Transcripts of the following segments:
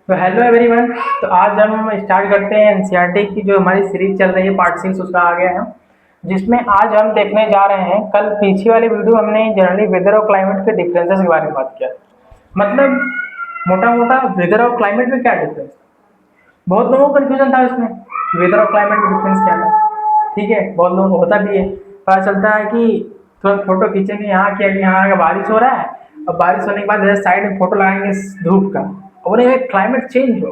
तो hello everyone. तो आज हम स्टार्ट करते हैं एनसीईआरटी की जो हमारी सीरीज चल रही है, पार्ट 6 उसका आ गया है, जिसमें आज हम देखने जा रहे हैं। कल पीछे वाले वीडियो हमने जनरली वेदर और क्लाइमेट के डिफरेंसेस के बारे में बात किया। मतलब मोटा मोटा वेदर और क्लाइमेट में क्या डिफरेंस, बहुत लोगों को कन्फ्यूजन था इसमें, वेदर और क्लाइमेट में डिफरेंस क्या है। ठीक है, बहुत लोगों को होता भी है। पता चलता है कि तुरंत फोटो खींचेंगे यहाँ कि यहाँ अगर बारिश हो रहा है, और बारिश होने के बाद इधर साइड में फोटो लगाएंगे धूप का, और ये क्लाइमेट चेंज हो।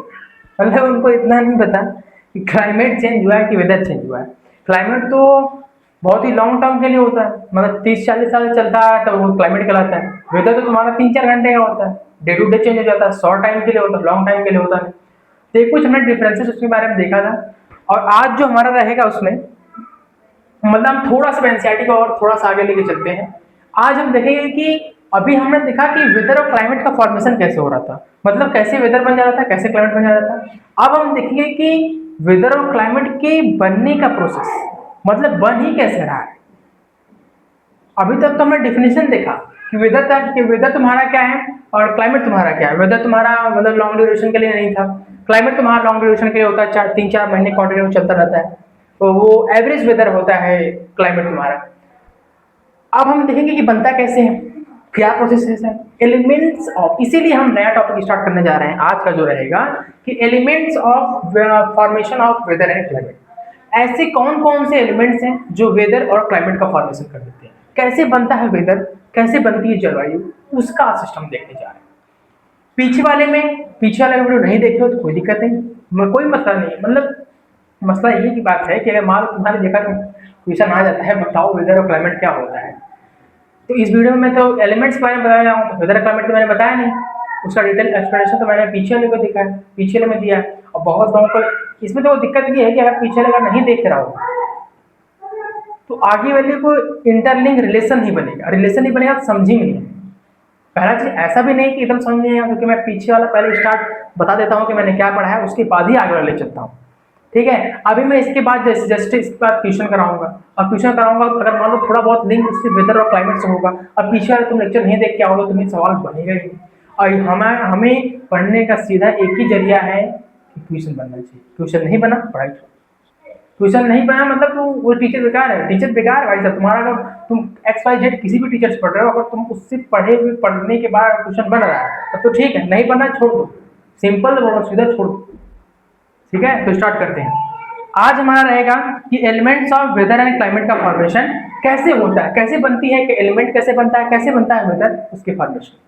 मतलब उनको इतना नहीं पता कि क्लाइमेट चेंज हुआ है कि वेदर चेंज हुआ है। क्लाइमेट तो बहुत ही लॉन्ग टर्म के लिए होता है, मतलब 30-40 साल चलता है तो वो क्लाइमेट कहलाता है। वेदर तो तुम्हारा 3-4 घंटे का होता है, डे टू डे चेंज हो जाता है, शॉर्ट टाइम के लिए होता है, लॉन्ग टाइम के लिए होता है। तो ये कुछ हमने डिफरेंसेस उसके बारे में देखा था। और आज जो हमारा रहेगा उसमें, मतलब हम थोड़ा सा एनसीईआरटी को और थोड़ा सा आगे लेके चलते हैं। आज हम देखेंगे कि अभी हमने देखा कि वेदर और क्लाइमेट का फॉर्मेशन कैसे हो रहा था, मतलब कैसे वेदर बन जा रहा था, कैसे क्लाइमेट बन जा रहा था। अब हम देखेंगे कि वेदर और क्लाइमेट के बनने का प्रोसेस, मतलब बन ही कैसे रहा है। अभी तक तो हमने डिफिनेशन देखा कि वेदर था, कि वेदर तुम्हारा क्या है और क्लाइमेट तुम्हारा क्या है। वेदर तुम्हारा मतलब लॉन्ग ड्यूरेशन के लिए नहीं था, क्लाइमेट तुम्हारा लॉन्ग ड्यूरेशन के लिए होता है, 3-4 महीने कंटिन्यू चलता रहता है, तो वो एवरेज वेदर होता है क्लाइमेट तुम्हारा। अब हम देखेंगे कि बनता कैसे है, क्या प्रोसेस है, एलिमेंट्स ऑफ, इसीलिए हम नया टॉपिक स्टार्ट करने जा रहे हैं आज का जो रहेगा कि elements of formation of weather and climate. ऐसे कौन कौन से एलिमेंट्स हैं जो वेदर और क्लाइमेट का फॉर्मेशन कर देते हैं, कैसे बनता है वेदर, कैसे बनती है जलवायु, उसका सिस्टम देखने जा रहे हैं। पीछे वाले वीडियो नहीं देखे हो तो कोई दिक्कत नहीं, कोई मसला नहीं। मतलब मसला ये की बात है कि अगर मान लो तुम्हारे देखा तो क्वेश्चन आ जाता है, बताओ वेदर और क्लाइमेट क्या होता है, तो इस वीडियो में मैं तो एलिमेंट्स के बारे में बताया हूँ, तो वेदर क्लाइमेट तो मैंने बताया नहीं। उसका डिटेल एक्सप्लेनेशन तो मैंने पीछे वाले को दिखा है, पीछे वाले में दिया है। और बहुत लोगों को इसमें तो दिक्कत ये है कि अगर पीछे वाले का नहीं देख रहा हो तो आगे वाले को इंटरलिंक रिलेशन नहीं बनेगा, रिलेशन नहीं बनेगा तो समझेंगे नहीं। पहला चीज ऐसा भी नहीं कि एकदम समझ नहीं आएगा, क्योंकि मैं पीछे वाला पहले स्टार्ट बता देता हूँ कि मैंने क्या पढ़ा है, उसके बाद ही आगे वाला ले चलता हूँ। ठीक है, अभी मैं इसके बाद जस्ट इसके बाद ट्यूशन कराऊंगा, और ट्यूशन कराऊंगा तो अगर मान लो थोड़ा बहुत लिंक उससे वेदर और क्लाइमेट से होगा, और पीछे वाला तुम लेक्चर नहीं देख के आओगे, तुम्हें सवाल बनेगा ही नहीं। और हमें पढ़ने का सीधा एक ही जरिया है कि ट्यूशन बनना चाहिए। ट्यूशन नहीं बना, पढ़ाई छोड़ो। ट्यूशन नहीं बना मतलब तो वो टीचर बेकार है, टीचर बेकार है भाई साहब तुम्हारा। अगर तुम XYZ किसी भी टीचर से पढ़ रहे हो, अगर तुम उससे पढ़ने के बाद ट्यूशन बन रहा है तब तो ठीक है, नहीं बनना छोड़ दो, सिंपल बोलो, सीधा छोड़ दो। ठीक है, तो स्टार्ट करते हैं। आज हमारा रहेगा कि elements of weather and climate का फॉर्मेशन कैसे होता है, कैसे बनती है, कि एलिमेंट कैसे बनता है, कैसे बनता है वेदर, उसके फॉर्मेशन।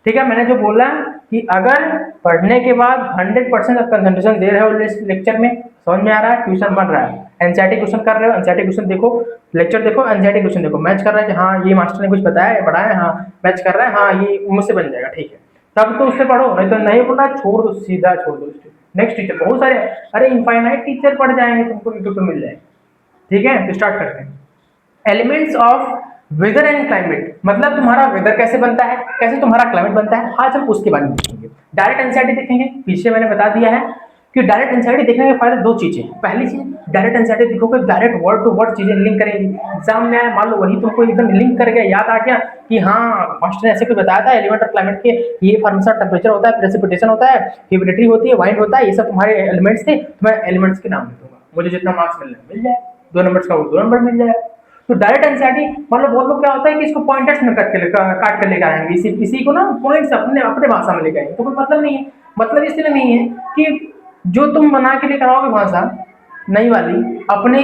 ठीक है, मैंने जो बोला कि अगर पढ़ने के बाद 100% आप कंसंट्रेशन दे रहे हो लेक्चर में, समझ में आ रहा है, ट्यूशन बन रहा है, एनसीईआरटी क्वेश्चन कर रहे हो, एनसीईआरटी क्वेश्चन देखो, लेक्चर देखो, एनसीईआरटी क्वेश्चन देखो, मैच कर रहा है कि हाँ ये मास्टर ने कुछ बताया पढ़ाया, हाँ मैच कर रहा है, हाँ ये मुझसे बन जाएगा, ठीक है, तब तो उससे पढ़ो, नहीं तो नहीं बोलना छोड़ दो, सीधा छोड़ दो। नेक्स्ट टीचर बहुत सारे, अरे इनफाइनाइट टीचर पढ़ जाएंगे, तुमको यूट्यूब पे मिल जाएंगे। ठीक है, तो स्टार्ट करते हैं। Elements of weather and climate, मतलब तुम्हारा वेदर कैसे बनता है, कैसे तुम्हारा क्लाइमेट बनता है, आज हम उसके बारे में देखेंगे। डायरेक्ट एनसीईआरटी देखेंगे, पीछे मैंने बता दिया है कि डायरेक्ट एनसीईआरटी देखने के फायदे दो चीजें हैं। पहली चीज, डायरेक्ट एनसीईआरटी देखोगे, डायरेक्ट वर्ड टू वर्ड चीजें लिंक करेंगी। एग्जाम में आया, मान लो वही तुमको एकदम लिंक कर गया, याद आ गया कि हाँ मास्टर ने ऐसे कुछ बताया था, एलिमेंट और क्लाइमेट के ये फॉर्मेशन, टेम्परेचर होता है, प्रेसिपिटेशन होता है, ह्यूमिडिटी होती है, वाइंड होता है, ये सब तुम्हारे एलिमेंट्स थे, तो मैं एलिमेंट्स के नाम दे दूंगा, मुझे जितना मार्क्स मिलना मिल जाए, 2 नंबर का वो 2 नंबर मिल जाए। तो डायरेक्ट एनसीईआरटी, मतलब बहुत लोग क्या होता है कि इसको पॉइंटर्स में काट कर लेकर आएंगे, इसी को ना पॉइंट्स अपने अपने भाषा में लेकर आएंगे, तो कोई मतलब नहीं है। मतलब इसलिए नहीं है कि जो तुम बना के लेकर आओगे भाषा नई वाली अपने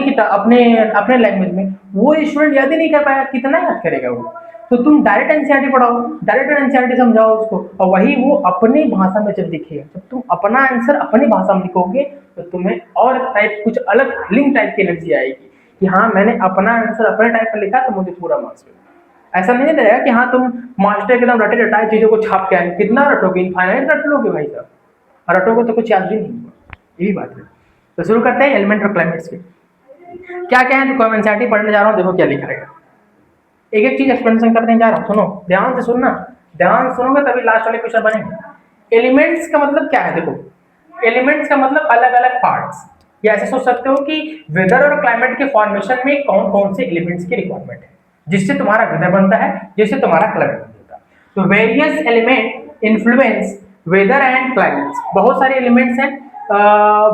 अपने लैंग्वेज में, वो स्टूडेंट याद ही नहीं कर पाएगा, कितना याद करेगा वो। तो तुम डायरेक्ट एनसीईआरटी पढ़ाओ, डायरेक्ट एनसीईआरटी समझाओ उसको, और वही वो अपनी भाषा में जब दिखेगा, जब तुम अपना आंसर अपनी भाषा में लिखोगे तो तुम्हें और टाइप कुछ अलग लिंक टाइप की एनर्जी आएगी कि हाँ मैंने अपना आंसर अपने टाइप में लिखा तो मुझे पूरा मार्क्स मिला। ऐसा नहीं रहेगा कि हाँ तुम मास्टर एकदम रटे रटाए चीजों को छाप के आए, कितना रटोगे, इनफाइनाइट रट लोगे भाई साहब, और रटोगे तो कुछ याद भी नहीं होगा, यही बात है। तो शुरू करते हैं एलिमेंट और क्लाइमेट्स के क्या क्या है। तो एनसीईआरटी पढ़ने जा रहा हूँ, देखो क्या लिखा रहेगा, एक एक चीज एक्सप्लेनेशन करने जा रहा हूँ, सुनो ध्यान से, सुनना ध्यान सुनोगे तभी लास्ट वाले क्वेश्चन बनेंगे। एलिमेंट्स का मतलब क्या है, देखो एलिमेंट्स का मतलब अलग अलग पार्ट्स, या ऐसे सोच सकते हो कि वेदर और क्लाइमेट के फॉर्मेशन में कौन कौन से एलिमेंट्स की रिक्वायरमेंट है, जिससे तुम्हारा वेदर बनता है, जिससे तुम्हारा क्लाइमेट बनता है। तो various element influence weather and climate, बहुत सारे एलिमेंट्स हैं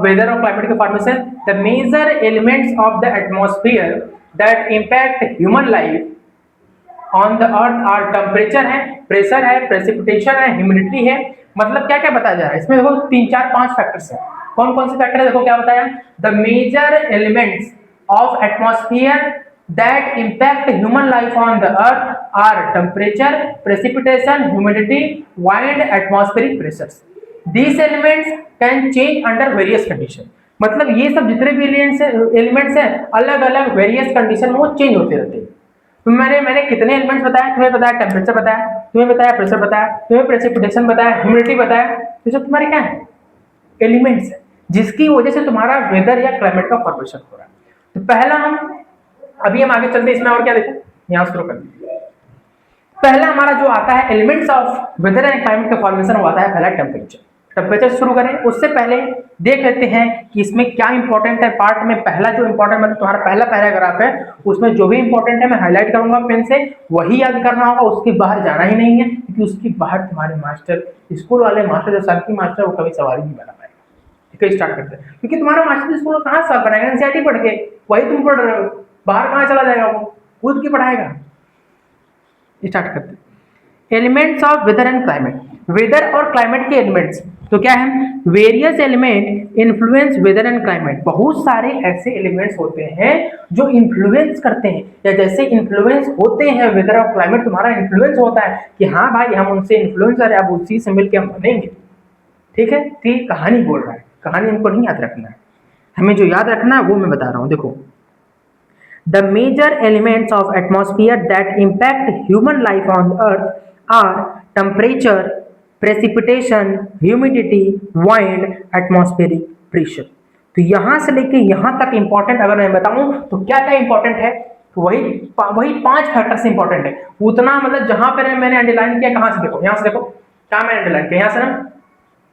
वेदर और क्लाइमेट के formation. The major elements of the atmosphere that impact human life on the earth are temperature है, प्रेशर है, प्रेसिपिटेशन है, ह्यूमिडिटी है। मतलब क्या क्या बताया जा रहा है इसमें, देखो 3 4 5 फैक्टर्स हैं। कौन कौन से फैक्टर है, देखो क्या बताया, the major elements of atmosphere that impact human life on the earth are temperature, precipitation, humidity, wind, atmospheric pressures. These elements can change under various conditions. मतलब ये सब जितने भी एलिमेंट्स हैं अलग अलग वेरियस कंडीशन में वो चेंज होते रहते हैं। तो मैंने कितने एलिमेंट्स बताया, तुम्हें बताया टेम्परेचर बताया, तुम्हें बताया प्रेशर बताया, तुम्हें प्रेसिपिटेशन बताया, ह्यूमिडिटी बताया। तो सब तुम्हारे क्या है, एलिमेंट्स है जिसकी वजह से तुम्हारा वेदर या क्लाइमेट का फॉर्मेशन हो रहा है। तो पहला अभी हम आगे चलते हैं, इसमें और क्या देखो, यहाँ शुरू करते हैं। पहला हमारा जो आता है elements of weather and climate का फॉर्मेशन, वो आता है पहला टेम्परेचर। टेम्परेचर शुरू करें उससे पहले देख लेते हैं कि इसमें क्या इंपॉर्टेंट है पार्ट में। पहला जो इंपॉर्टेंट मतलब तुम्हारा पहला पैराग्राफ है उसमें जो भी इंपॉर्टेंट है मैं हाईलाइट करूंगा पेन से, वही याद करना होगा, उसके बाहर जाना ही नहीं है, क्योंकि उसके बाहर तुम्हारे मास्टर, स्कूल वाले मास्टर, जो संकी मास्टर, वो कभी सवाल ही नहीं बना पाएगा। ठीक है, स्टार्ट करते हैं, क्योंकि तुम्हारा मास्टर स्कूल कहाँ सवाल बनाएगा, एनसीईआरटी पढ़ के वही तुम पढ़ रहे हो, बाहर कहाँ चला जाएगा, वो खुद की पढ़ाएगा। स्टार्ट करते हैं, elements of weather and climate. Weather और क्लाइमेट के एलिमेंट्स तो क्या है, various element influence weather and climate. बहुत सारे ऐसे एलिमेंट्स होते हैं जो इन्फ्लुएंस करते हैं, या जैसे इन्फ्लुएंस होते हैं वेदर और क्लाइमेट, तुम्हारा इन्फ्लुएंस होता है कि हाँ भाई हम उनसे इन्फ्लुएंसर है, अब उसी से मिलकर हम बनेंगे। ठीक है, ठीक कहानी बोल रहा है, कहानी हमको नहीं याद रखना है, हमें जो याद रखना है वो मैं बता रहा हूँ। देखो, the major elements of atmosphere that impact human life on earth are temperature, precipitation, humidity, wind, atmospheric pressure। तो यहाँ से लेके यहाँ तक इंपॉर्टेंट अगर मैं बताऊं तो क्या क्या इंपॉर्टेंट है, तो वही 5 फैक्टर्स इंपॉर्टेंट है। उतना मतलब जहां पर मैंने अंडरलाइन किया, कहां से देखो, यहाँ से देखो क्या मैंने अंडरलाइन किया, यहाँ से ना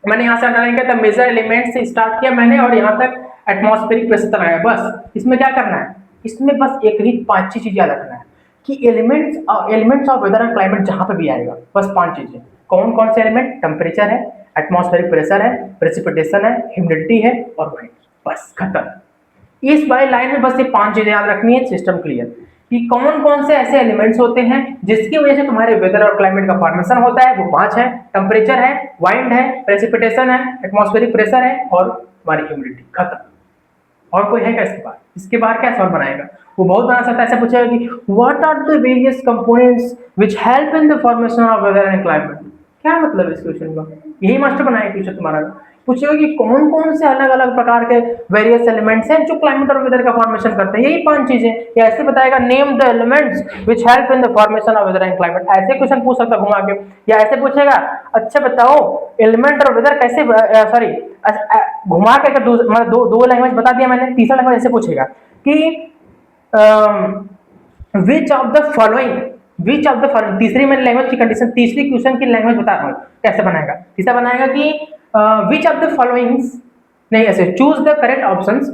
मैंने यहाँ से अंडरलाइन किया था, मेजर एलिमेंट से स्टार्ट किया मैंने और यहाँ तक एटमॉस्फेरिक प्रेशर तक आया। बस इसमें क्या करना है, इसमें बस एक ही 5 चीज याद रखना है कि elements of weather and climate जहां पे भी आएगा बस 5 चीजें। कौन कौन से एलिमेंट, टेम्परेचर है, एटमॉस्फेरिक प्रेशर है, प्रेसिपिटेशन है, ह्यूमिडिटी है और वाइंड, बस खत्म। इस वाली लाइन में बस ये 5 चीजें याद रखनी है, सिस्टम क्लियर कि कौन कौन से ऐसे एलिमेंट्स होते हैं जिसकी वजह से तुम्हारे वेदर और क्लाइमेट का फॉर्मेशन होता है। वो 5 है, टेम्परेचर है, वाइंड है, प्रेसिपिटेशन है, एटमॉस्फेरिक प्रेशर है और तुम्हारी ह्यूमिडिटी, खत्म। और कोई है क्या इसके बाद, इसके बाद क्या सवाल बनाएगा, वो बहुत बना सकता है। ऐसा पूछेगा कि what are the various components which help in the formation of weather and climate. क्या मतलब है इस क्वेश्चन का, यही मास्टर बनाएगा क्वेश्चन तुम्हारा। पूछेगा कि कौन कौन से अलग अलग प्रकार के वेरियस एलिमेंट्स हैं जो क्लाइमेट और वेदर का फॉर्मेशन करते हैं, यही 5 चीजें। या ऐसे बताएगा name the elements which help in the formation of weather and climate, ऐसे क्वेश्चन पूछ सकता घुमा के। या ऐसे पूछेगा अच्छा बताओ एलिमेंट और वेदर कैसे, सॉरी घुमा के मतलब दो लैंग्वेज बता दिया मैंने, तीसरा लैंग्वेज ऐसे पूछेगा कि विच ऑफ द फॉलोइंग, तीसरी मैंने लैंग्वेज की कंडीशन, तीसरी क्वेश्चन की लैंग्वेज बता रहा हूँ कैसे बनाएगा। तीसरा बनाएगा कि विच ऑफ द फॉलोइंग्स, नहीं ऐसे choose the correct options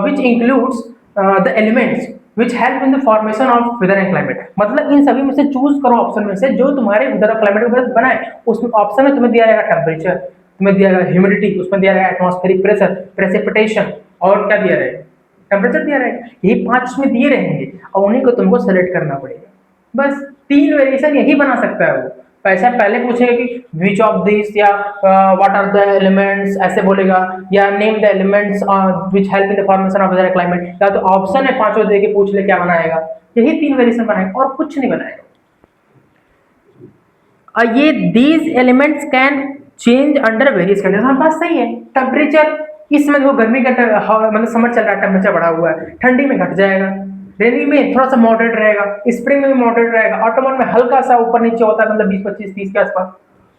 which includes the elements which help in the formation of weather and climate. मतलब इन सभी में से चूज करो ऑप्शन में से जो तुम्हारे वेदर और क्लाइमेट को बनाए। उसमें ऑप्शन में तुम्हें दिया जाएगा टेम्परेचर, तुम्हें दिया जाएगा ह्यूमिडिटी, उसमें दिया जाएगा एटमॉस्फेरिक प्रेशर, प्रेसिपिटेशन और क्या दिया रहेगा, टेम्परेचर दिया रहेगा। यही 5 में दिए रहेंगे और उन्हीं को तुमको सेलेक्ट करना पड़ेगा। बस 3 वेरिएशन यही बना सकता है वो। पैसा पहले पूछेगा कि विच ऑफ दिस, या व्हाट आर द एलिमेंट्स ऐसे बोलेगा, या name the elements which help in the formation of weather climate, या तो ऑप्शन है 5 दे के पूछ ले क्या बनाएगा। यही 3 वेरिएशन बनाएगा और कुछ नहीं बनाएगा। ये these elements can change under various condition, बात सही है। टेम्परेचर इसमें देखो गर्मी का मतलब समर चल रहा है, टेम्परेचर बढ़ा हुआ है, ठंडी में घट जाएगा, रेनी में थोड़ा सा मॉडरेट रहेगा, स्प्रिंग में भी मॉडरेट रहेगा, ऑटोमन में हल्का सा ऊपर नीचे होता है, मतलब 20 25 30 के आसपास।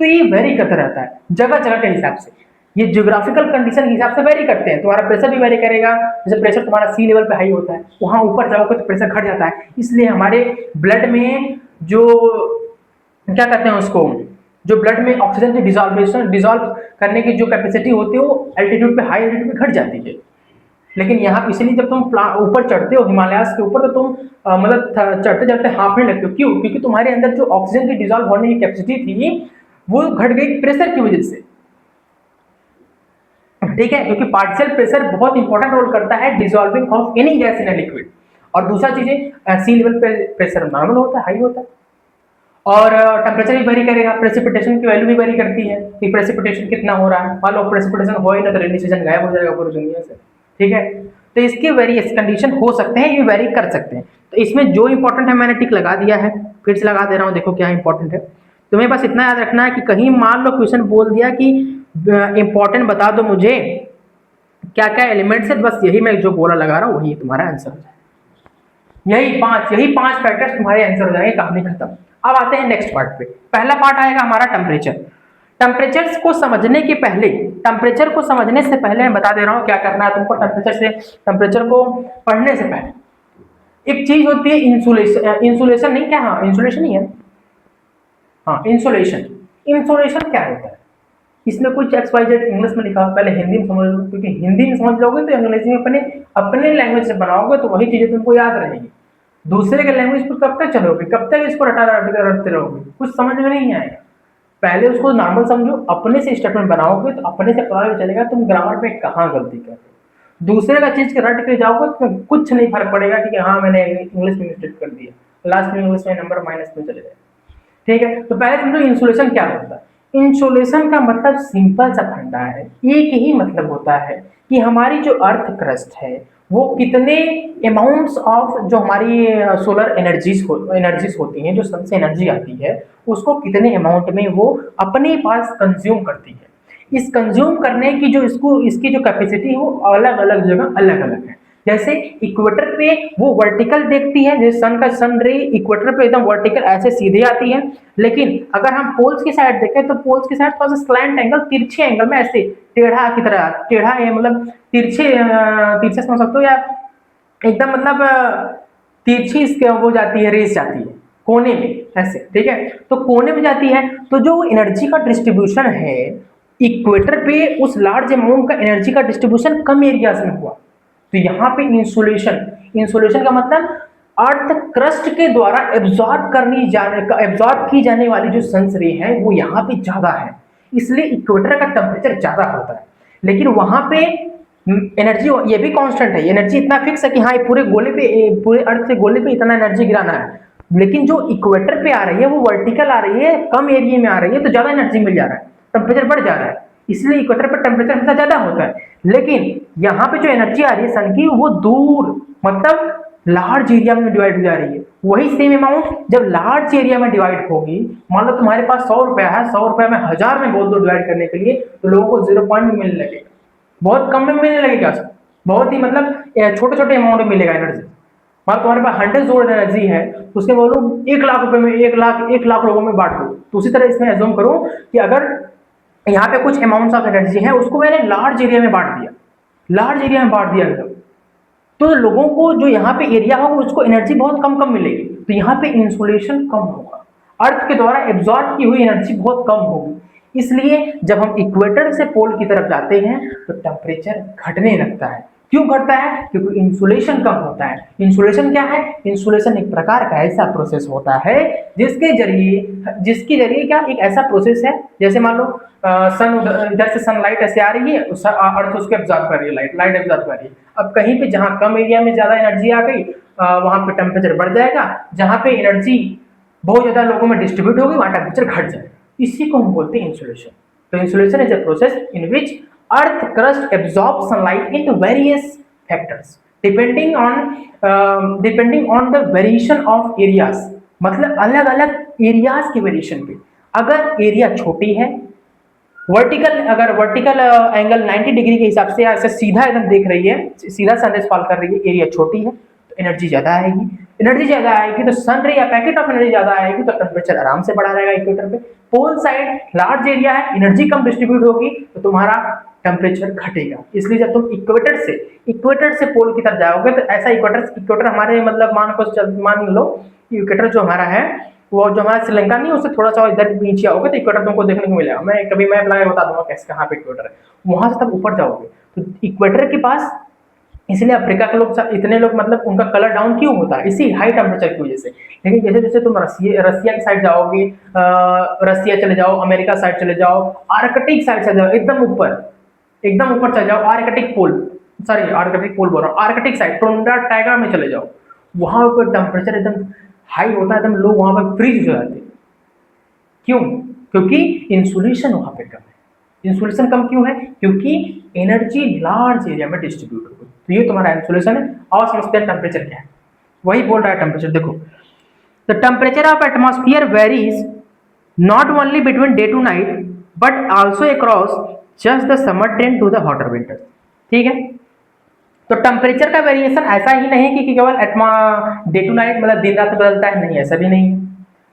तो ये वेरी करता रहता है जगह जगह के हिसाब से, ये ज्योग्राफिकल कंडीशन के हिसाब से वेरी करते हैं। तुम्हारा प्रेशर भी वेरी करेगा, जैसे प्रेशर तुम्हारा सी लेवल पे हाई होता है, वहां ऊपर जाओगे तो प्रेशर घट जाता है। इसलिए हमारे ब्लड में जो क्या कहते हैं उसको, जो ब्लड में ऑक्सीजन की डिजॉल्व करने की जो कैपेसिटी होती है वो एल्टीट्यूड पे, हाई एल्टीट्यूड पे घट जाती है। लेकिन यहाँ इसलिए जब तुम ऊपर चढ़ते हो हिमालयास के ऊपर, तो तुम मतलब चढ़ते चढ़ते हाँफने लगते हो। क्यों? क्योंकि तुम्हारे अंदर जो ऑक्सीजन की डिजॉल्व होने की कैपेसिटी थी वो घट गई प्रेशर की वजह से, ठीक है, क्योंकि पार्शियल प्रेशर बहुत इंपॉर्टेंट रोल करता है dissolving of any gas in a liquid. और दूसरा चीजें सी लेवल पे प्रेशर नॉर्मल होता है, हाई होता है, और टेम्परेचर भी वेरी करेगा, प्रेसिपिटेशन की वैल्यू भी वेरी करती है कि प्रेसिपिटेशन कितना हो रहा है। मान लो प्रेसिपिटेशन हो ही ना तो रेनी सीजन गायब हो जाएगा पूरी दुनिया से, ठीक है। तो इसके वेरियस कंडीशन हो सकते हैं, ये वेरी कर सकते हैं। तो इसमें जो इंपॉर्टेंट है मैंने टिक लगा दिया है, फिर से लगा दे रहा हूँ, देखो क्या इंपॉर्टेंट है। तुम्हें बस इतना याद रखना है कि कहीं मान लो क्वेश्चन बोल दिया कि इंपॉर्टेंट बता दो मुझे क्या क्या एलिमेंट्स है, बस यही मैं जो बोला लगा रहा हूँ वही तुम्हारा आंसर हो जाए। यही पांच फैक्टर्स तुम्हारे आंसर हो जाएंगे, कहानी खत्म। अब आते हैं नेक्स्ट पार्ट पे। पहला पार्ट आएगा हमारा टेम्परेचर। टेम्परेचर को समझने के पहले, टेम्परेचर को समझने से पहले मैं बता दे रहा हूँ क्या करना है तुमको। टेम्परेचर को पढ़ने से पहले एक चीज होती है इंसुलेशन, इंसुलेशन नहीं क्या, हाँ इंसुलेशन ही है, हाँ इंसुलेशन। इंसुलेशन क्या होता है, इसमें कुछ XYZ इंग्लिश में लिखा, पहले हिंदी में समझ लो, क्योंकि हिंदी में समझ लोगे तो अंग्रेजी में अपने अपने लैंग्वेज से बनाओगे तो वही चीजें तुमको याद रहेंगी। दूसरे के लैंग्वेज पर कब तक चलोगे, कब तक इसको रटते रहोगे, कुछ समझ में नहीं आएगा। पहले उसको नॉर्मल समझो, अपने से स्टेटमेंट बनाओगे तो अपने से पता चलेगा तुम ग्रामर में कहाँ गलती कर रहे हो। दूसरे का चीज के रट के जाओगे तो कुछ नहीं फर्क पड़ेगा कि हाँ मैंने इंग्लिश में मिस्टेक कर दिया, लास्ट में इंग्लिश में नंबर माइनस में चले जाए, ठीक है। तो पहले समझो इंसुलेशन क्या होता है। इंसुलेशन का मतलब सिंपल सा फंडा है, एक ही मतलब होता है कि हमारी जो अर्थ क्रस्ट है वो कितने अमाउंट्स ऑफ जो हमारी सोलर एनर्जीज होती हैं, जो सन से एनर्जी आती है उसको कितने अमाउंट में वो अपने पास कंज्यूम करती है। इस कंज्यूम करने की जो इसकी जो कैपेसिटी है वो अलग अलग जगह अलग अलग है। जैसे इक्वेटर पे वो वर्टिकल देखती है, जैसे सन रे इक्वेटर पे एकदम वर्टिकल ऐसे सीधे आती है, लेकिन अगर हम पोल्स की साइड देखें तो पोल्स की साइड थोड़ा सा स्लैंट एंगल, तिरछे एंगल में ऐसे टेढ़ा की तरह, टेढ़ा है मतलब तिरछे, तिरछे समझ सकते हो, या एकदम मतलब तिरछी इसके वो जाती है, रेस जाती है कोने में ऐसे, ठीक है। तो कोने में जाती है तो जो एनर्जी का डिस्ट्रीब्यूशन है इक्वेटर पे, उस लार्ज अमाउंट का एनर्जी का डिस्ट्रीब्यूशन कम एरियाज में हुआ। तो यहाँ पे इंसुलेशन का मतलब अर्थ क्रस्ट के द्वारा एब्जॉर्ब की जाने वाली जो सन्स रे है वो यहाँ पे ज्यादा है, इसलिए इक्वेटर का टेम्परेचर ज्यादा होता है। लेकिन वहां पे एनर्जी ये भी कांस्टेंट है, एनर्जी इतना फिक्स है कि हाँ पूरे गोले पे, पूरे अर्थ से गोले पे इतना एनर्जी गिराना है। लेकिन जो इक्वेटर पे आ रही है वो वर्टिकल आ रही है, कम एरिया में आ रही है, तो ज्यादा एनर्जी मिल जा रहा है, टेम्परेचर बढ़ जा रहा है, इसलिए इक्वेटर पर टेम्परेचर हमेशा ज्यादा होता है। लेकिन यहाँ पे जो एनर्जी आ रही है सन की वो दूर मतलब लार्ज एरिया में डिवाइड हो जा रही है। वही सेम अमाउंट जब लार्ज एरिया में डिवाइड होगी, मान लो तुम्हारे पास 100 रुपया है, 100 रुपया में 1000 में बोल दो डिवाइड करने के लिए, तो लोगों को 0 पॉइंट में मिलने लगेगा, बहुत कम में मिलने लगेगा, बहुत ही मतलब छोटे छोटे अमाउंट में मिलेगा एनर्जी। मान तुम्हारे पास 100 जोड़ एनर्जी है, उसके बोलो 1 लाख रुपए में 1 लाख लोगों में बांट दो। तो उसी तरह इसमें एज्यूम करो कि अगर यहाँ पे कुछ अमाउंट्स ऑफ एनर्जी है उसको मैंने लार्ज एरिया में बांट दिया, लार्ज एरिया में बांट दिया तो लोगों को जो यहाँ पे एरिया होगा उसको एनर्जी बहुत कम कम मिलेगी, तो यहाँ पे इंसुलेशन कम होगा, अर्थ के द्वारा एब्जॉर्ब की हुई एनर्जी बहुत कम होगी। इसलिए जब हम इक्वेटर से पोल की तरफ जाते हैं तो टेम्परेचर घटने लगता है। क्यों घटता है? क्योंकि इंसुलेशन कम होता है। इंसुलेशन क्या है? इंसुलेशन एक प्रकार का ऐसा प्रोसेस होता है जिसके जरिए क्या, एक ऐसा प्रोसेस है जैसे मान लो सन इधर से सनलाइट ऐसे आ रही है, अर्थ उसको एब्जॉर्ब कर रही है, लाइट एब्जॉर्ब कर रही है। अब कहीं पे जहां कम एरिया में ज्यादा एनर्जी आ गई वहां पे टेम्परेचर बढ़ जाएगा, जहां पे एनर्जी बहुत ज्यादा लोगों में डिस्ट्रीब्यूट होगी वहां टेम्परेचर घट जाएगा। इसी को हम बोलते हैं इंसुलेशन। तो insulation is a process in which earth crust absorb sunlight into various factors depending on the variation of areas, मतलब अलग अलग एरियाज के वेरिएशन पे। अगर एरिया छोटी है, अगर वर्टिकल एंगल 90 डिग्री के हिसाब से ऐसे सीधा एकदम देख रही है, सीधा सनरेज फॉल कर रही है, एरिया छोटी है तो एनर्जी ज्यादा आएगी, तो सन रे या पैकेट ऑफ एनर्जी ज्यादा आएगी तो टेम्परेचर आराम से बढ़ा रहेगा इक्वेटर पे। पोल साइड लार्ज एरिया है, एनर्जी कम डिस्ट्रीब्यूट होगी तो तुम्हारा टेम्परेचर घटेगा। इसलिए जब तुम इक्वेटर से पोल की तरफ जाओगे तो ऐसा इक्वेटर हमारे मतलब मान लो इक्वेटर जो हमारा है वो जो हमारा श्रीलंका नहीं, उससे थोड़ा सा इधर नीचे आओगे तो इक्वेटर तुमको देखने को मिलेगा। मैं कभी मैप लगा बता दूंगा कैसे कहाँ पे इक्वेटर है। वहां से तब ऊपर जाओगे तो इक्वेटर के पास इसलिए अफ्रीका के लोग इतने लोग मतलब उनका कलर डाउन क्यों होता है, इसी हाई टेम्परेचर की वजह से। लेकिन जैसे जैसे तुम रसिया की साइड जाओगे, रसिया चले जाओ, अमेरिका साइड चले जाओ, आर्कटिक साइड चले जाओ, एकदम ऊपर चले जाओ, आर्कटिक पोल, सॉरी आर्कटिक पोल बोल रहा हूँ, आर्कटिक साइड टुंड्रा टाइगर में चले जाओ, वहां पर टेम्परेचर एकदम हाई होता है, एकदम लोग वहां पर फ्रीज हो जाते हैं। क्यों? क्योंकि इंसुलेशन वहां पे कम है। इंसुलेशन कम क्यों है? क्योंकि एनर्जी लार्ज एरिया में डिस्ट्रीब्यूट हो गई। तो ये तुम्हारा इंसुलेशन है। और समझते हैं टेम्परेचर क्या है। वही बोल रहा है टेम्परेचर, देखो the temperature of atmosphere varies not only between day to night but also across just the summer trend to the hotter winter. ठीक है, तो टेम्परेचर का वेरिएशन ऐसा ही नहीं कि केवल डे टू नाइट मतलब दिन रात बदलता है, नहीं, ऐसा भी नहीं है।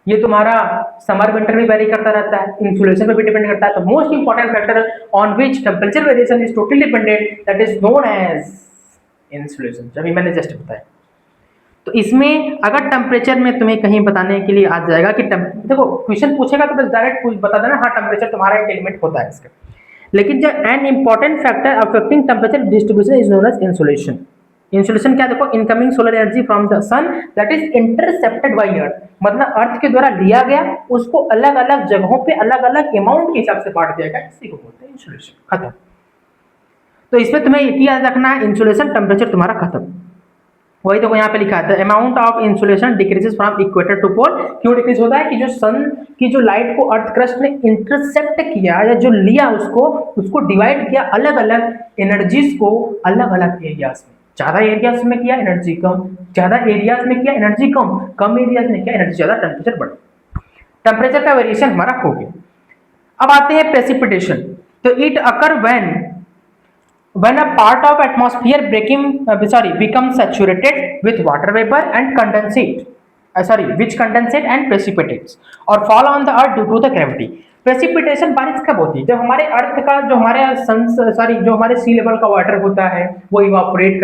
ये तुम्हारा समर विंटर में वेरी करता रहता है, इंसुलेशन पे भी डिपेंड करता है। तो most important factor on which temperature variation is totally dependent that is known as insulation, जब मैंने जस्ट बताया। तो इसमें अगर टेम्परेचर में तुम्हें कहीं बताने के लिए आ जाएगा कि देखो क्वेश्चन पूछेगा तो बस डायरेक्ट बता देना हाँ टेम्परेचर तुम्हारा एक एलिमेंट होता है इसका। लेकिन जो an important factor affecting temperature distribution is known as insolation. Insolation क्या, देखो incoming solar energy from the sun that is intercepted by earth, मतलब अर्थ के द्वारा लिया गया, उसको अलग अलग जगहों पे अलग अलग अमाउंट के हिसाब से बांट दिया गया, इसी को बोलते हैं इंसुलेशन। खत्म। तो इसमें तुम्हें ये याद रखना है, इंसुलेशन टेम्परेचर तुम्हारा खत्म। वही तो यहाँ पे लिखा है amount of insolation decreases from equator to pole. क्यों डिक्रीज होता है कि जो सन की जो लाइट को अर्थ क्रस्ट ने इंटरसेप्ट किया या जो लिया उसको डिवाइड किया अलग अलग एनर्जीज को अलग अलग एरियाज में, ज्यादा एरियाज में किया एनर्जी कम, ज्यादा एरियाज में किया एनर्जी कम, कम एरियाज में किया एनर्जी ज्यादा, टेम्परेचर बढ़ा। टेम्परेचर का वेरिएशन हमारा हो गया। अब आते हैं प्रेसिपिटेशन। तो it occur when a part of atmosphere becomes saturated with water vapor and which condensate and precipitates or fall on the earth due to the gravity। Precipitation बारिश कब होती है? जब हमारे अर्थ का जो हमारे सी लेवल का वाटर होता है वो इवापोरेट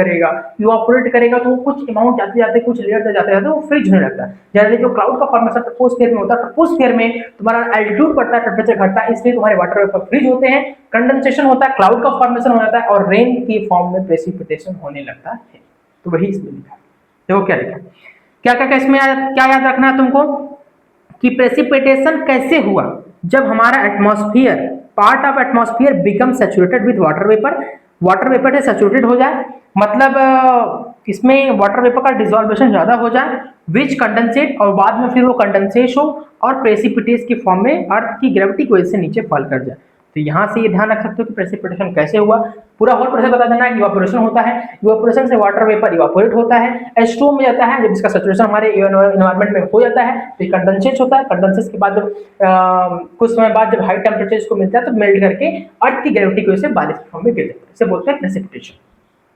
करेगा तो कुछ अमाउंट जाते जाते कुछ लेयर जाते जाते वो फ्रीज होने लगता है। जनरली जो क्लाउड का फॉर्मेशन ट्रोपोस्फियर में होता है, ट्रोपोस्फियर में तुम्हारा एल्टीट्यूड बढ़ता है, टेम्परेचर घटता है, इसलिए तुम्हारे वाटर वेपर फ्रीज होते हैं, कंडेंसेशन होता है, क्लाउड का फॉर्मेशन हो जाता है और रेन की फॉर्म में प्रेसिपिटेशन होने लगता है। तो वही इसमें लिखा है। देखो क्या लिखा है, क्या क्या इसमें क्या याद रखना है तुमको कि प्रेसिपिटेशन कैसे हुआ? जब हमारा atmosphere part of atmosphere become saturated with water vapour से सैचुरेटेड हो जाए, मतलब इसमें वाटर वेपर का डिसॉल्वेशन ज्यादा हो जाए, विच कंडेंसेट और बाद में फिर वो कंडेंसेट हो और प्रेसिपिटेस की फॉर्म में अर्थ की ग्रेविटी की वजह से नीचे फॉल कर जाए। तो यहाँ से ये ध्यान रख सकते हो कि प्रेसिपिटेशन कैसे हुआ, पूरा होल प्रोसेस बता देना है। इवापोरेशन होता है, इवापोरेशन से वाटर वेपर इवापोरेट होता है, H2O में जाता है, जब इसका सैचुरेशन हमारे एनवायरनमेंट में हो जाता है तो ये कंडेंसेट होता है, कंडेंसेट के बाद जब कुछ समय बाद जब हाई टेम्परेचर इसको मिलता है तो मेल्ट करके अर्थ की ग्रेविटी की वजह से बारिश की फॉर्म में गिर जाता है, इसे बोलते हैं प्रेसिपिटेशन।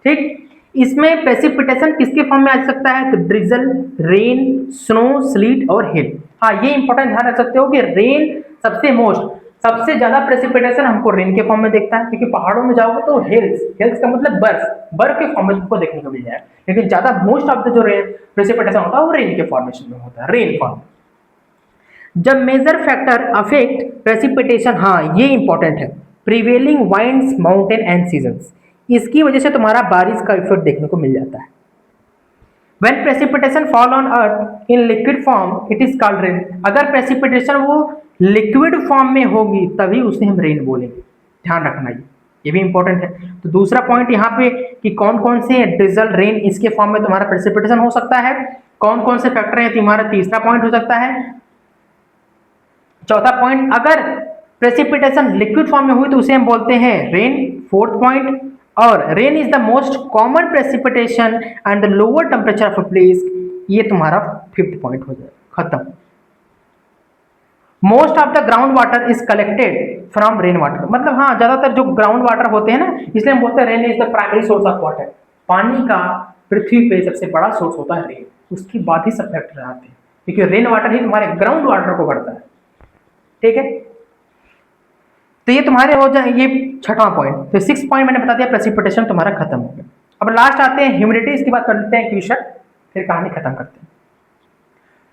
ठीक, इसमें प्रेसिपिटेशन किसके फॉर्म में आ सकता है? तो ड्रिजल, रेन, स्नो, स्लीट और हिल। हाँ, ये इंपॉर्टेंट ध्यान रख सकते हो कि रेन सबसे ज्यादा प्रेसिपिटेशन हमको रेन के फॉर्म में देखता है, क्योंकि पहाड़ों में जाओगे तो हिल्स का मतलब बर्फ के फॉर्म में तुमको देखने को मिल जाए, लेकिन ज्यादा मोस्ट ऑफ द जो रेन प्रेसिपिटेशन होता है वो रेन के फॉर्मेशन में होता है, रेन फॉर्म। जब मेजर फैक्टर अफेक्ट प्रेसिपिटेशन, हाँ ये इंपॉर्टेंट है, prevailing winds, mountain and seasons, इसकी वजह से तुम्हारा बारिश का इफेक्ट देखने को मिल जाता है। When precipitation fall on earth in liquid form, it is called rain। अगर प्रेसिपिटेशन वो लिक्विड फॉर्म में होगी तभी उसे हम रेन बोलेंगे, ध्यान रखना ये भी इंपॉर्टेंट है। तो दूसरा पॉइंट यहाँ पे कि कौन कौन से ड्रिजल, रेन इसके फॉर्म में तुम्हारा प्रेसिपिटेशन हो सकता है, कौन कौन से फैक्टर है, तुम्हारा तीसरा पॉइंट हो सकता है। चौथा पॉइंट, अगर प्रेसिपिटेशन लिक्विड फॉर्म में हुई तो उसे हम बोलते हैं रेन, फोर्थ पॉइंट। और rain is the most common precipitation and the lower temperature of a place, ये तुम्हारा फिफ्थ पॉइंट हो जाएगा, खत्म। Most of the ground water is collected from rain water, मतलब हाँ ज्यादातर जो ग्राउंड वाटर होते हैं ना, इसलिए हम बोलते हैं rain is the primary source of water. पानी का पृथ्वी पे सबसे बड़ा सोर्स होता है रेन, उसके बाद ही सब फैक्टर आते हैं, क्योंकि रेन वाटर ही तुम्हारे ग्राउंड वाटर को भरता है। ठीक है, तो ये तुम्हारे हो जाए, ये छठवां पॉइंट। तो सिक्स पॉइंट मैंने बता दिया, प्रेसिपिटेशन तुम्हारा खत्म हो गया। अब लास्ट आते हैं ह्यूमिडिटी, इसकी बात कर लेते हैं क्विशन, फिर कहानी खत्म करते हैं।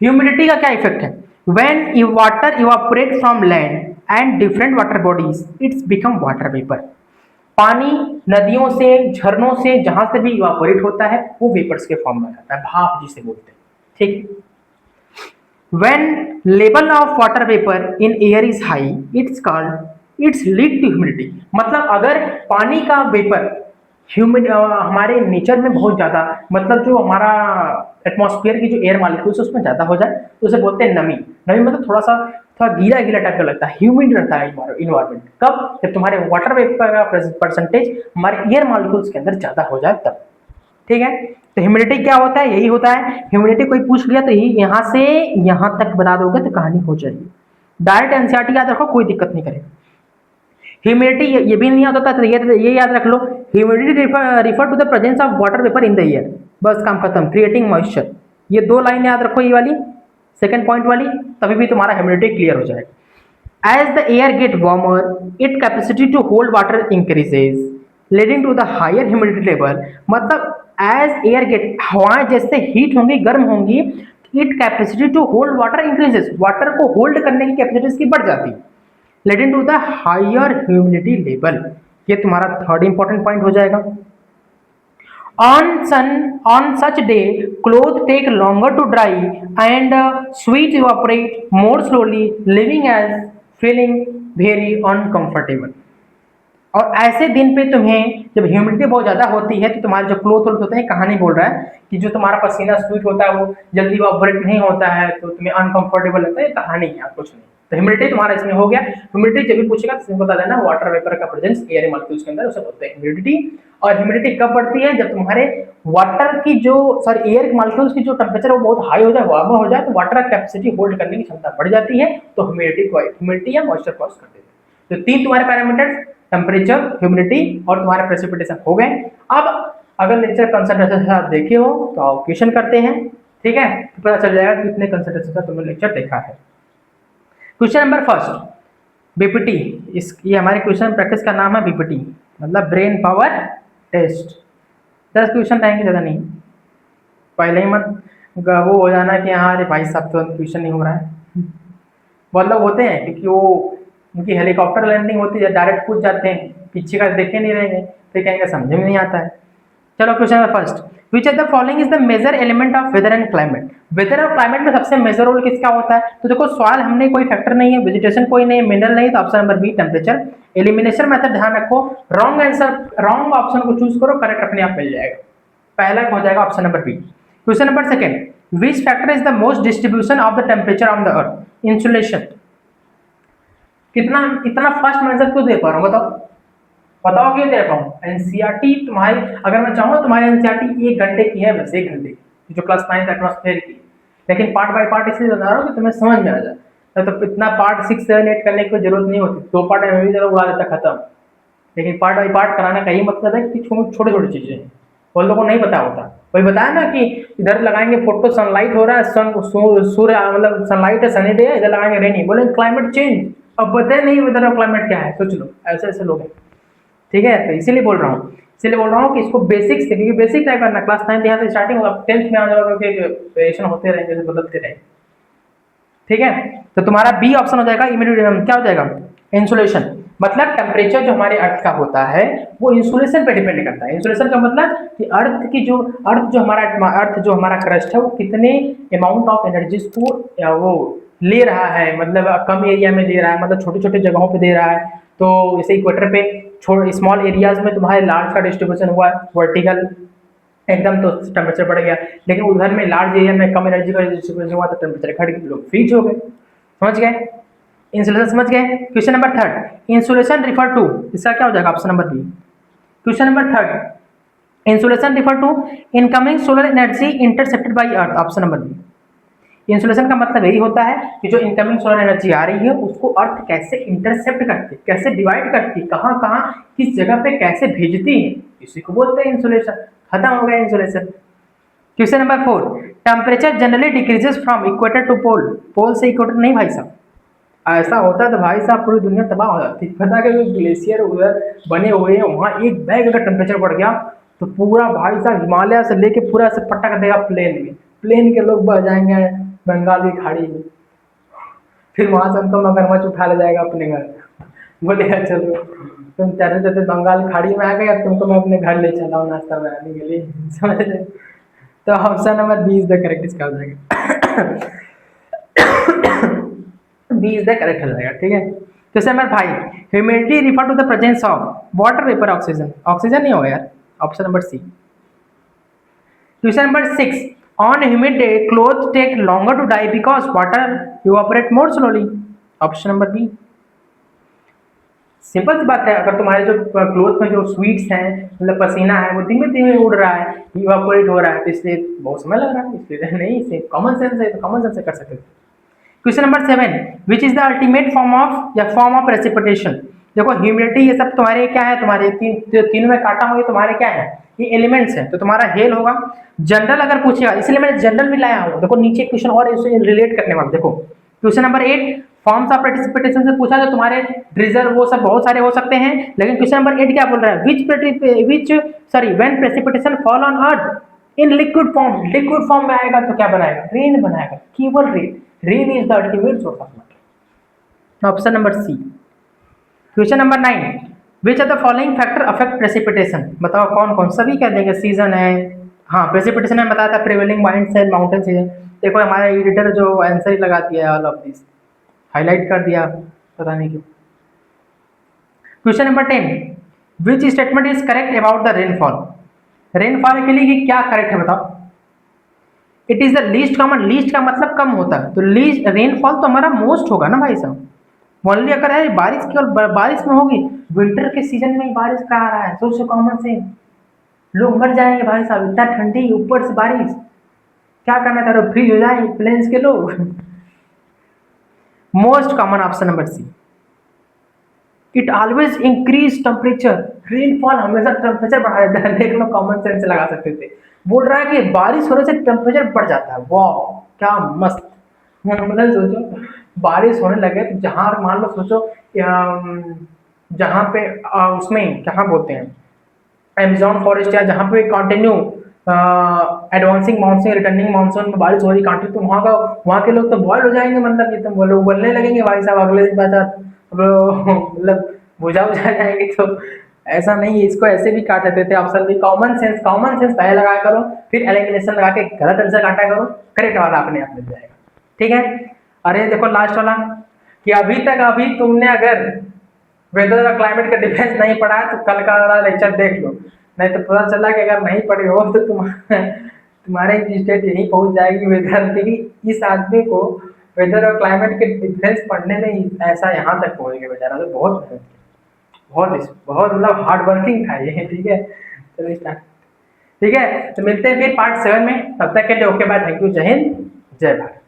ह्यूमिडिटी का क्या इफेक्ट है? When water evaporate from land and different water bodies it's become water vapour. पानी नदियों से, झरनों से, जहां से भी इवापोरेट होता है वो वेपर्स के फॉर्म में आ जाता है, भाप जिसे बोलते हैं, ठीक। When level of water vapor in air is high, it's lead to humidity। मतलब अगर पानी का वेपर हमारे नेचर में बहुत ज्यादा, मतलब जो हमारा एटमॉस्फेयर की जो एयर मॉलिक्यूल्स है उसमें ज्यादा हो जाए तो उसे बोलते हैं नमी। नमी मतलब थोड़ा गीला गीला टाइप का लगता है, ह्यूमिड रहता है इन्वायरमेंट। कब? जब तुम्हारे वाटर वेपर का परसेंटेज हमारे एयर मॉलिक्यूल्स के अंदर ज्यादा हो जाए तब, ठीक है। तो ह्यूमिडिटी क्या होता है? यही होता है ह्यूमिडिटी। कोई पूछ लिया तो यही यहाँ से यहाँ तक बता दोगे तो कहानी हो जाएगी। डायरेक्ट एनसीईआरटी याद रखो, कोई दिक्कत नहीं करेगा। ह्यूमिडिटी ये भी नहीं आता था, ये याद रख लो, humidity refer to the presence of water vapour in the air. बस काम खत्म, क्रिएटिंग मॉइस्चर। ये दो लाइन याद रखो, ये वाली सेकंड पॉइंट वाली, तभी भी तुम्हारा ह्यूमिडिटी क्लियर हो जाएगा। As the air get warmer, it capacity to hold water increases leading to the higher humidity level. मतलब एज एयर गेट, हवाएं जैसे हीट होंगी, गर्म होंगी, it capacity to hold water increases, वाटर को होल्ड करने की कैपेसिटी इसकी बढ़ जाती है, leading to the higher humidity level. ये तुम्हारा थर्ड इंपॉर्टेंट पॉइंट हो जाएगा। On such day, clothes take longer to dry and sweat evaporate more slowly, leaving as feeling very uncomfortable। और ऐसे दिन पे तुम्हें जब ह्यूमिडिटी बहुत ज्यादा होती है तो तुम्हारे जो क्लोथ होते हैं, कहानी बोल रहा है कि जो तुम्हारा पसीना स्वीट होता है वो जल्दी इवापोरेट नहीं होता है तो तुम्हें अनकंफर्टेबल लगता है, कहानी है कुछ नहीं। तो ह्यूमिडिटी तुम्हारा इसमें हो गया। ह्यूमिडिटी जब भी पूछेगा तो सिंपल बता देना, वाटर वेपर का प्रेजेंस एयर मॉलिक्यूल्स के अंदर, उसे बोलते हैं ह्यूमिडिटी। और ह्यूमिडिटी कब बढ़ती है? जब तुम्हारे वाटर की जो एयर मॉलिक्यूल्स की जो टेम्परेचर वो बहुत हाई हो जाए, वार्म हो जाए, तो वाटर कैपेसिटी होल्ड करने की क्षमता बढ़ जाती है, तो ह्यूमिडिटी या मॉइस्चर कॉज कर देती है। तो तीन तुम्हारे पैरामीटर्स, टेम्परेचर, ह्यूमिडिटी और तुम्हारे प्रेसिपिटेशन हो गए। अब अगर लेक्चर कंसंट्रेशन से आप देखे हो तो आप क्वेश्चन करते हैं, ठीक है, तो पता चल जाएगा कितने कंसंट्रेशन का तुमने लेक्चर देखा है। Question number first, BPT. ये हमारे क्वेश्चन प्रैक्टिस का नाम है बीपीटी, मतलब ब्रेन पावर टेस्ट। 10 क्वेश्चन रहेंगे, ज़्यादा नहीं। पहले ही मत वो हो जाना कि हाँ अरे भाई साहब तो क्वेश्चन नहीं हो रहा है। बहुत लोग होते हैं क्योंकि वो उनकी हेलीकॉप्टर लैंडिंग होती है, डायरेक्ट कूद जाते हैं, पीछे का देखे नहीं रहेंगे, फिर कहेंगे समझ में नहीं आता है। चलो question number first, which of the following is the major element of weather and climate. Weather और क्लाइमेट में सबसे मेजर रोल किसका होता है? तो देखो सवाल हमने कोई फैक्टर नहीं है, वेजिटेशन कोई नहीं है, मिनरल नहीं, तो option number B temperature. Elimination method ध्यान रखो, रॉन्ग आंसर, रॉन्ग ऑप्शन को चूज करो, करेक्ट अपने आप मिल जाएगा। पहला हो जाएगा option number B. Question number second, which factor is the most distribution of the temperature on the earth. Insulation. इतना फास्ट मैं आंसर क्यों दे पा रहा हूँ बताओ, बताओ क्यों दे रहा हूँ? एनसीईआरटी तुम्हारी, अगर मैं चाहूँ तुम्हारी एनसीईआरटी 1 घंटे की है, बस 1 घंटे की, जो क्लास 9 एटमॉस्फेयर की, लेकिन पार्ट बाय पार्ट इसलिए बता रहा हूँ कि तुम्हें समझ में आ जाए। तो इतना पार्ट 6, 7, 8 करने की जरूरत नहीं होती, 2 पार्ट में भी उड़ा देता खत्म। लेकिन पार्ट बाय पार्ट कराने का यही मतलब है कि छोटे छोटे चीजें हैं, वो लोगों को नहीं पता होता। वही बताया ना कि इधर लगाएंगे फोटो, सनलाइट हो रहा है, सूर्य मतलब सनलाइट है, सनी डे है, इधर लगाएंगे रेनी, बोले क्लाइमेट चेंज। अब पता नहीं इधर क्लाइमेट क्या है, सोच लो, ऐसे ऐसे लोग हैं, ठीक है। तो इसीलिए बोल रहा हूँ, कि इसको बेसिक्स से, क्योंकि बेसिक क्या करना, क्लास 9 यहाँ से स्टार्टिंग होगा, 10th में आ जाओगे वेरिएशन होते रहेंगे, बदलते रहेंगे, ठीक है। तो तुम्हारा बी ऑप्शन हो जाएगा इमीडिएट, क्या हो जाएगा? इंसुलेशन। मतलब टेम्परेचर जो हमारे अर्थ का होता है वो इंसुलेशन पे डिपेंड करता है। इंसुलेशन का मतलब कि अर्थ जो हमारा क्रस्ट है वो कितने अमाउंट ऑफ एनर्जीज को वो ले रहा है, मतलब कम एरिया में दे रहा है, मतलब छोटे छोटे जगहों पे दे रहा है। तो जैसे इक्वेटर पे स्मॉल एरियाज में तुम्हारे लार्ज का डिस्ट्रीब्यूशन हुआ वर्टिकल एकदम, तो टेम्परेचर बढ़ गया, लेकिन उधर में लार्ज एरिया में कम एनर्जी का डिस्ट्रीब्यूशन हुआ तो टेम्परेचर घट गया, लोग फ्रीज हो गए। समझ गए? इंसुलेशन समझ गए। Question number third, insulation refer to, इसका क्या हो जाएगा? Option number B. Question number third, insulation refer to incoming solar energy intercepted by earth, option number B. Insulation का मतलब यही होता है कि जो इनकमिंग सोलर एनर्जी आ रही है उसको अर्थ कैसे इंटरसेप्ट करती है, कैसे डिवाइड करती है, कहाँ कहाँ किस जगह पे कैसे भेजती है, इसी को बोलते हैं इंसुलेशन। खत्म हो गया insolation. Question number 4, temperature generally decreases from equator to pole. Pole से इक्वेटर नहीं भाई साहब, ऐसा होता है तो भाई साहब पूरी दुनिया तबाह हो जाती है। पता है कि ग्लेशियर उधर बने हुए हैं, वहाँ एक बैग अगर टेम्परेचर बढ़ गया तो पूरा भाई साहब हिमालय से लेके पूरा से पटक देगा प्लेन में, प्लेन के लोग बह जाएंगे बंगाल की खाड़ी में, फिर वहां से उनको मगरमच्छ उठा ले जाएगा अपने घर। बोलेगा चलो तुम तैरते तैरते बंगाल खाड़ी में आ गए, अब तुमको मैं अपने घर ले चला हूँ नाश्ता बनाने के लिए। समझ रहे? तो option number B is the correct इसका हो जाएगा। बी इज द करेक्ट हो जाएगा, ठीक है। Question number 5, humidity refer to the presence of water vapour oxygen, oxygen नहीं होगा यार, option number C. Question number 6, on humid day cloth take longer to dry because water evaporate more slowly, option number B. Simple सी बात है, अगर तुम्हारे जो cloth में जो स्वीट्स हैं, मतलब पसीना है, वो धीमे धीमे उड़ रहा है, इवापोरेट हो रहा है, तो इसलिए बहुत समय लग रहा है, इसलिए नहीं, इसे कॉमन सेंस है, तो कॉमन सेंस से कर सकते थे। Question number 7, which is the ultimate form of या फॉर्म ऑफ प्रेसिपिटेशन। देखो ह्यूमिडिटी ये सब तुम्हारे क्या है, तुम्हारे तीन में काटा होंगे, तुम्हारे क्या है, ये एलिमेंट्स हैं, तो तुम्हारा हेल होगा। जनरल अगर पूछेगा, इसलिए मैंने जनरल भी लाया हूँ। देखो नीचे क्वेश्चन और इससे रिलेट करने वाला, देखो question number 8, forms of precipitation से पूछा, तो तुम्हारे ड्रिजल वो सब बहुत सारे हो सकते हैं, लेकिन क्वेश्चन नंबर 8 क्या बोल रहा है, when precipitation fall on earth in liquid form, liquid form में आएगा तो क्या बनाएगा, रेन बनाएगा, केवल rain, rain is the ultimate source of water, option number C. Question number 9, which are the following factor affect precipitation, बताओ कौन कौन, सभी कह देंगे, सीजन है, हाँ प्रेसिपिटेशन में बताया था, प्रिवेलिंग वाइंड्स है, माउंटेन सीजन। देखो हमारा एडिटर जो आंसर ही लगा दिया है, ऑल ऑफ दिस हाईलाइट कर दिया, पता नहीं क्यों। Question number 10, which statement is correct about the rainfall, rainfall के लिए क्या करेक्ट है बताओ। It is the least common, least का मतलब कम होता है, तो लीस्ट रेनफॉल तो हमारा मोस्ट होगा ना भाई साहब। ओनली अगर है बारिश, केवल बारिश में होगी, विंटर के सीजन में ही बारिश का आ रहा है, सोचो कॉमन सेंस, लोग मर जाएंगे भाई साहब, इतना ठंडी ऊपर से बारिश, क्या करना था, फ्रीज हो जाए प्लेन्स के लोग। Most common option number C. It always increase temperature, rainfall हमेशा टेम्परेचर बढ़ा देता है, देख लो कॉमन सेंस लगा सकते थे। बोल रहा है कि बारिश होने से टेम्परेचर बढ़ जाता है, वाह क्या मस्त। मतलब सोचो बारिश होने लगे तो जहाँ मान लो सोचो जहाँ पे उसमें क्या बोलते हैं, एमेजॉन फॉरेस्ट या जहाँ पे continue advancing monsoon returning monsoon में बारिश हो रही कंटिन्यू, तो वहाँ के लोग तो बॉयल हो जाएंगे, मतलब ये तो वो लोग बोलने लगेंगे भाई साहब अगले दिन बाद मतलब बुझा जाएंगे। तो ऐसा नहीं, इसको ऐसे भी काट देते थे, ऑप्शन भी कॉमन सेंस, कॉमन सेंस पहले लगाया करो, फिर एलिमिनेशन लगा के गलत आंसर काटा करो, करेक्ट वाला अपने आप मिल जाएगा, ठीक है। अरे देखो लास्ट वाला, कि अभी तुमने अगर वेदर और क्लाइमेट का डिफरेंस नहीं पढ़ा है, तो कल का वाला लेक्चर देख लो, नहीं तो पता चला कि अगर नहीं पढ़े हो तो तुम्हारे स्टेट यही पहुंच जाएगी वेदर की, इस आदमी को वेदर और क्लाइमेट के डिफरेंस पढ़ने में ही ऐसा यहाँ तक पहुंच गया बेचारा, तो बहुत मेहनत की, बहुत बहुत मतलब हार्ड वर्किंग था ये, ठीक है। चलो स्टार्ट, ठीक है, तो मिलते हैं फिर पार्ट 7 में, तब तक के लिए ओके बाय, थैंक यू, जय हिंद जय भारत।